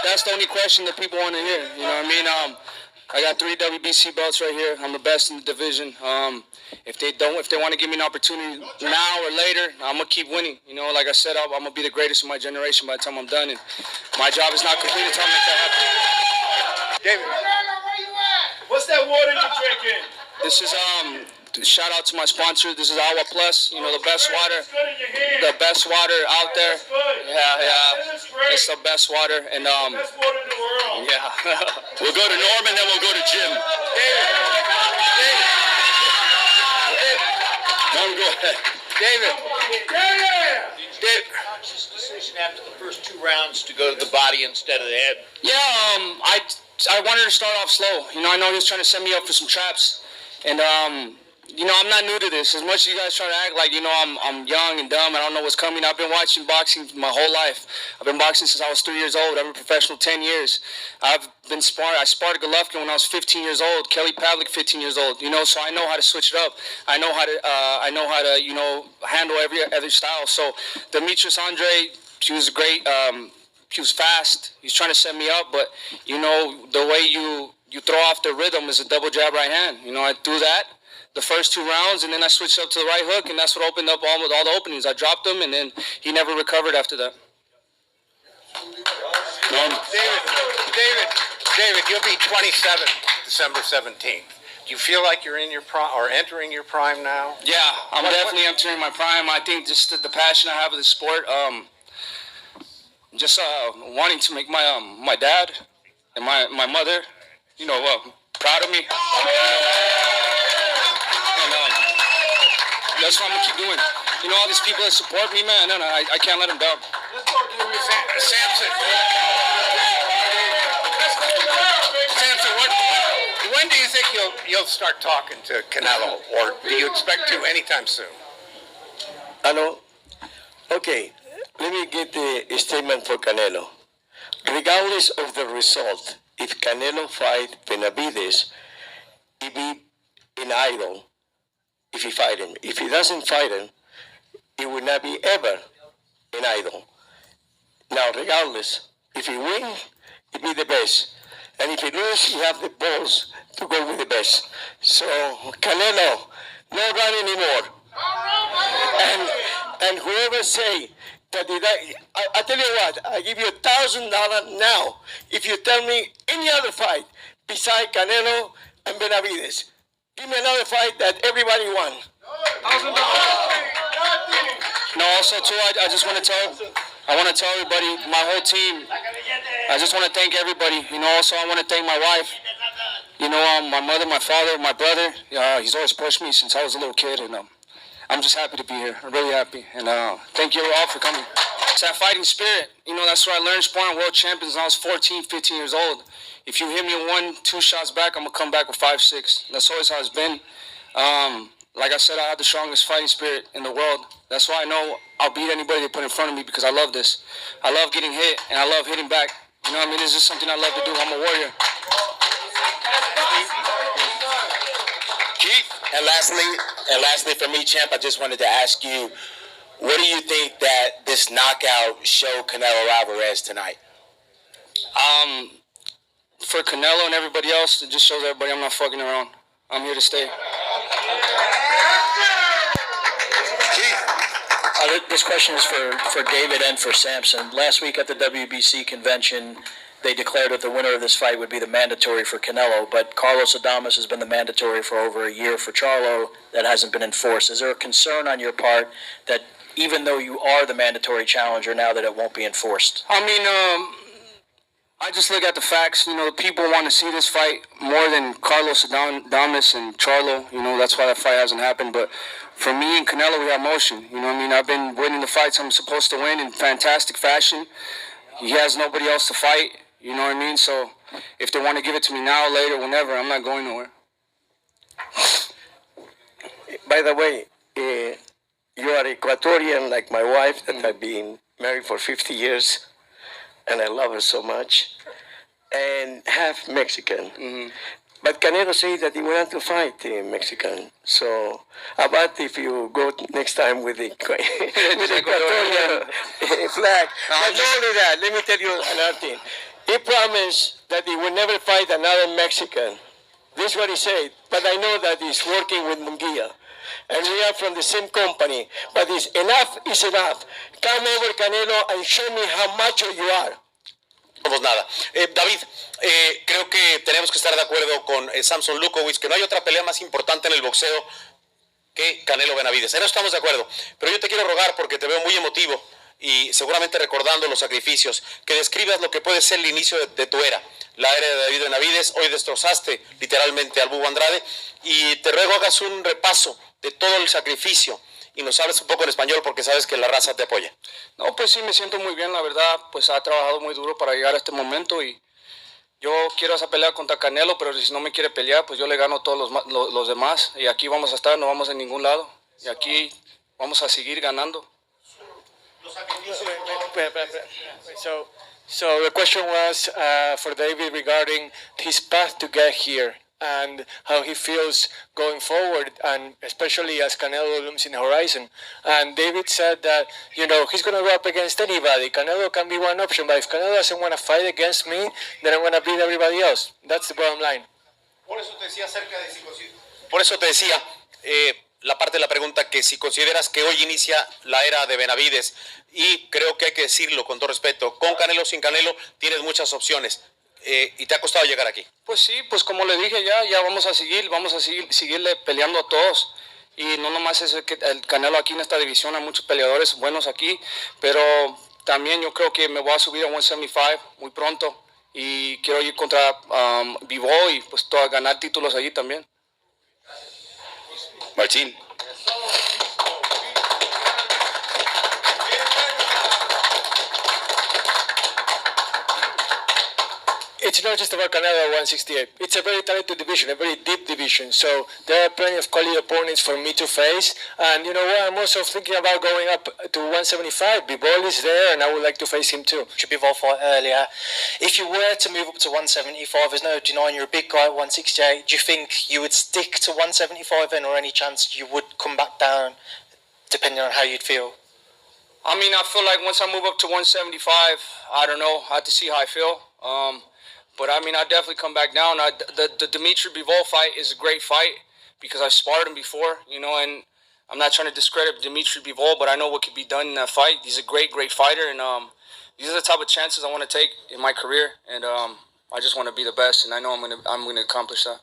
that's the only question that people want to hear. You know what I mean? I got 3 WBC belts right here. I'm the best in the division. If they want to give me an opportunity now or later, I'm gonna keep winning. You know, like I said, I'm gonna be the greatest of my generation by the time I'm done, and my job is not completed until I make that happen. David, what's that water you're drinking? This is shout out to my sponsor. This is Agua Plus. You know, the best water out there. Yeah. It's the best water, and Best water in the world. yeah. We'll go to Norman, then we'll go to Jim. David. Conscious decision after the first 2 rounds to go to the body instead of the head. Yeah, I wanted to start off slow. You know, I know he was trying to set me up for some traps, and you know, I'm not new to this. As much as you guys try to act like, you know, I'm young and dumb, I don't know what's coming. I've been watching boxing my whole life. I've been boxing since I was 3 years old. I've been professional 10 years. I sparred Golovkin when I was 15 years old. Kelly Pavlik, 15 years old. You know, so I know how to switch it up. I know how to, you know, handle every other style. So Demetrius Andrade, he was great. He was fast. He's trying to set me up, but you know, the way you throw off the rhythm is a double jab right hand. You know, I threw that the first 2 rounds, and then I switched up to the right hook, and that's what opened up all the openings. I dropped him, and then he never recovered after that. David, you'll be 27 December 17th. Do you feel like you're in your prime or entering your prime now? Yeah, I'm definitely entering my prime. I think just the passion I have of the sport, just wanting to make my dad and my mother, you know, proud of me. That's what I'm gonna keep doing. You know, all these people that support me, man, I can't let them down. Samson, when do you think you'll start talking to Canelo, or do you expect to anytime soon? Hello. Okay, let me get the statement for Canelo. Regardless of the result, if Canelo fight Benavidez, he be an idol. If he fight him. If he doesn't fight him, he will not be ever an idol. Now, regardless, if he win, he be the best. And if he lose, he have the balls to go with the best. So, Canelo, no run anymore. And whoever say that I tell you what, I give you $1,000 now if you tell me any other fight beside Canelo and Benavidez. Give me another fight that everybody won. No, also too, I just want to tell everybody, my whole team. I just want to thank everybody. You know, also I want to thank my wife. You know, my mother, my father, my brother. He's always pushed me since I was a little kid, and I'm just happy to be here. I'm really happy, and thank you all for coming. It's that fighting spirit. You know, that's where I learned sparring world champions when I was 14, 15 years old. If you hit me 1, 2 shots back, I'm going to come back with 5, 6. That's always how it's been. Like I said, I have the strongest fighting spirit in the world. That's why I know I'll beat anybody they put in front of me, because I love this. I love getting hit, and I love hitting back. You know what I mean? It's just something I love to do. I'm a warrior. Keith? And lastly for me, champ, I just wanted to ask you, what do you think that this knockout showed Canelo Alvarez tonight? For Canelo and everybody else, it just shows everybody I'm not fucking around. I'm here to stay. This question is for David and for Samson. Last week at the WBC convention, they declared that the winner of this fight would be the mandatory for Canelo, but Carlos Adames has been the mandatory for over a year for Charlo. That hasn't been enforced. Is there a concern on your part that even though you are the mandatory challenger now, that it won't be enforced? I mean, I just look at the facts. You know, the people want to see this fight more than Carlos Adames and Charlo. You know, that's why that fight hasn't happened. But for me and Canelo, we have motion. You know what I mean? I've been winning the fights I'm supposed to win in fantastic fashion. He has nobody else to fight. You know what I mean? So if they want to give it to me now, later, whenever, I'm not going nowhere. By the way, you are Ecuadorian like my wife that I've been married for 50 years. And I love her so much, and half Mexican. Mm-hmm. But Canelo said that he wanted to fight Mexican. So, how about if you go next time with the Ecuadorian flag? Not only that, let me tell you another thing. He promised that he would never fight another Mexican. This is what he said. But I know that he's working with Munguia. And we are from the same company. But enough is enough. Come over, Canelo, and show me how macho you are. Pues nada. David, creo que tenemos que estar de acuerdo con Samson Lukowicz, que no hay otra pelea más importante en el boxeo que Canelo Benavidez. En eso estamos de acuerdo. Pero yo te quiero rogar, porque te veo muy emotivo y seguramente recordando los sacrificios, que describas lo que puede ser el inicio de tu era, la era de David Benavidez. Hoy destrozaste literalmente al Búho Andrade y te ruego hagas un repaso de todo el sacrificio y nos hables un poco en español, porque sabes que la raza te apoya. No, pues sí, me siento muy bien, la verdad. Pues ha trabajado muy duro para llegar a este momento y yo quiero esa pelea contra Canelo, pero si no me quiere pelear, pues yo le gano a todos los demás. Y aquí vamos a estar, no vamos a ningún lado. Y aquí vamos a seguir ganando. So the question was for David regarding his path to get here and how he feels going forward, and especially as Canelo looms in the horizon. And David said that, you know, he's going to go up against anybody. Canelo can be one option, but if Canelo doesn't want to fight against me, then I'm going to beat everybody else. That's the bottom line. Por eso te decía la parte de la pregunta, que si consideras que hoy inicia la era de Benavidez, y creo que hay que decirlo con todo respeto, con Canelo, sin Canelo, tienes muchas opciones. Y te ha costado llegar aquí. Pues sí, pues como le dije ya vamos a seguirle peleando a todos. Y no nomás es el Canelo aquí en esta división, hay muchos peleadores buenos aquí, pero también yo creo que me voy a subir a 175 muy pronto y quiero ir contra Bivol y pues ganar títulos allí también. Martín. It's not just about Canelo at 168. It's a very talented division, a very deep division. So there are plenty of quality opponents for me to face. And you know what? I'm also thinking about going up to 175. Bivol is there, and I would like to face him too. Bivol fight earlier. If you were to move up to 175, there's no denying you're a big guy at 168. Do you think you would stick to 175 then, or any chance you would come back down, depending on how you'd feel? I mean, I feel like once I move up to 175, I don't know. I have to see how I feel. But I mean, I definitely come back down. The Demetrius Bivol fight is a great fight because I sparred him before, you know, and I'm not trying to discredit Demetrius Bivol, but I know what could be done in that fight. He's a great fighter, and these are the type of chances I want to take in my career, and I just want to be the best, and I know I'm gonna accomplish that.